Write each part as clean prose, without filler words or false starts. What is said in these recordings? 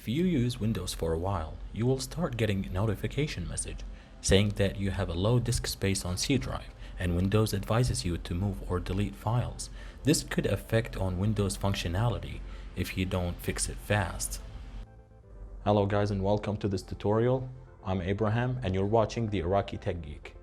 If you use Windows for a while, you will start getting a notification message saying that you have a low disk space on C drive and Windows advises you to move or delete files. This could affect on Windows functionality if you don't fix it fast. Hello guys and welcome to this tutorial. I'm Abraham and you're watching the Iraqi Tech Geek.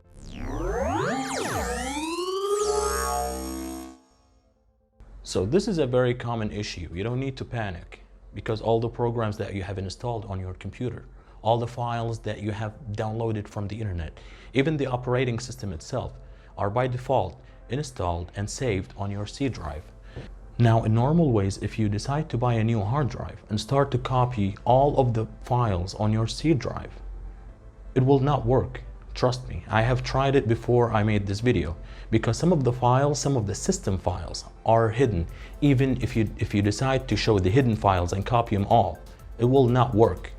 So this is a very common issue. You don't need to panic because all the programs that you have installed on your computer, all the files that you have downloaded from the internet, even the operating system itself are by default installed and saved on your C drive. Now, in normal ways, if you decide to buy a new hard drive and start to copy all of the files on your C drive, it will not work. Trust me, I have tried it before I made this video because some of the files, some of the system files are hidden. Even if you decide to show the hidden files and copy them all, it will not work.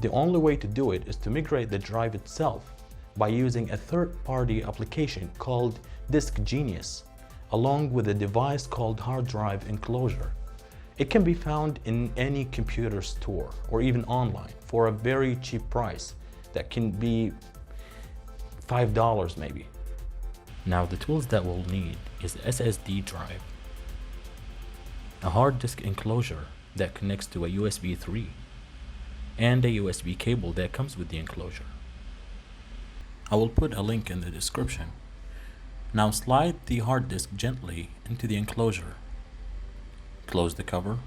The only way to do it is to migrate the drive itself by using a third-party application called Disk Genius, along with a device called hard drive enclosure. It can be found in any computer store or even online for a very cheap price that can be $5 maybe. Now the tools that we'll need is SSD drive, a hard disk enclosure that connects to a USB 3, and a USB cable that comes with the enclosure. I will put a link in the description. Now slide the hard disk gently into the enclosure, close the cover,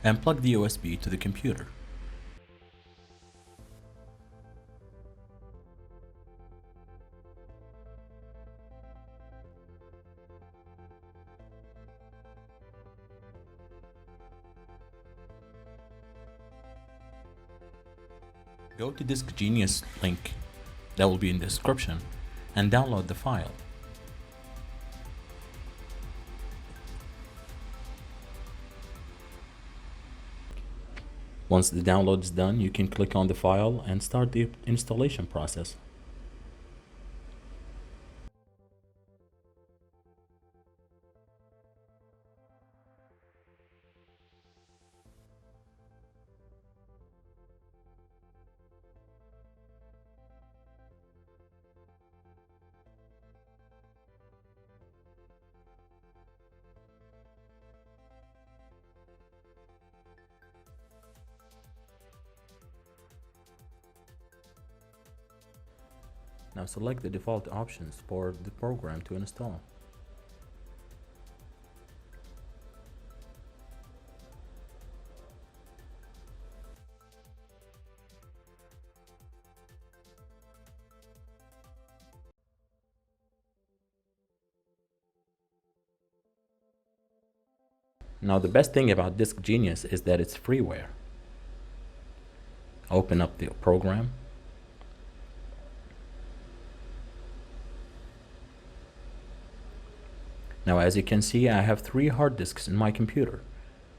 and plug the USB to the computer. Go to Disk Genius link that will be in the description and download the file. Once the download is done, you can click on the file and start the installation process. Now select the default options for the program to install. Now the best thing about Disk Genius is that it's freeware. Open up the program. Now as you can see, I have 3 hard disks in my computer.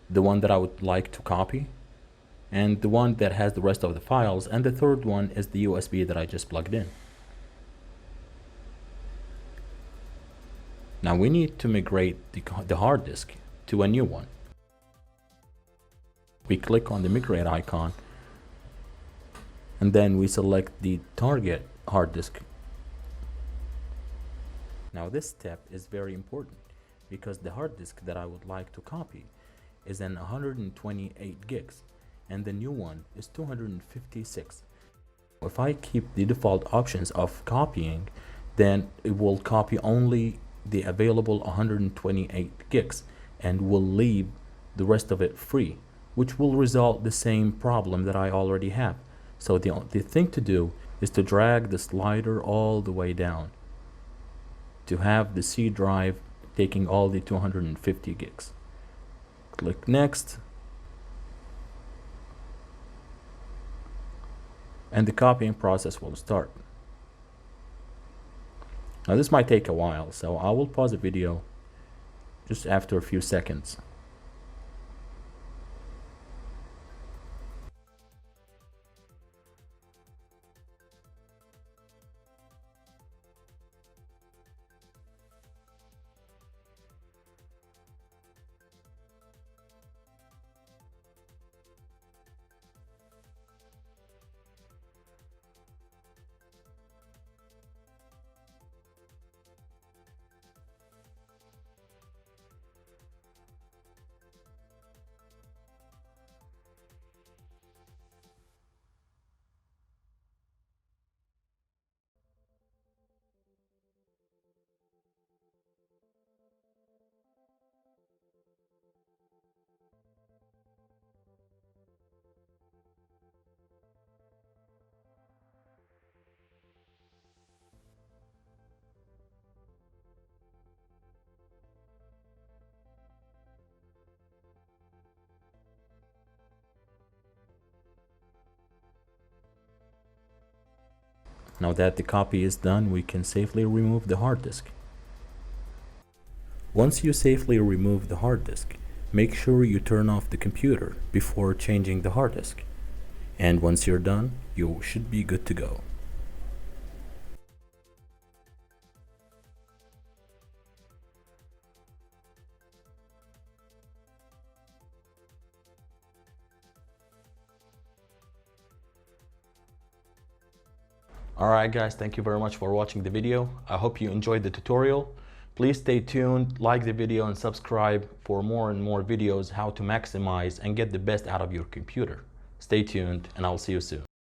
The one that I would like to copy, and the one that has the rest of the files, and the third one is the USB that I just plugged in. Now we need to migrate the hard disk to a new one. We click on the migrate icon and then we select the target hard disk. Now this step is very important because the hard disk that I would like to copy is an 128 gigs and the new one is 256. If I keep the default options of copying, then it will copy only the available 128 gigs and will leave the rest of it free, which will result the same problem that I already have. So the thing to do is to drag the slider all the way down to have the C drive taking all the 250 gigs. Click next, and the copying process will start. Now this might take a while, so I will pause the video just after a few seconds. Now that the copy is done, we can safely remove the hard disk. Once you safely remove the hard disk, make sure you turn off the computer before changing the hard disk. And once you're done, you should be good to go. Alright guys, thank you very much for watching the video. I hope you enjoyed the tutorial. Please stay tuned, like the video and subscribe for more and more videos how to maximize and get the best out of your computer. Stay tuned and I'll see you soon.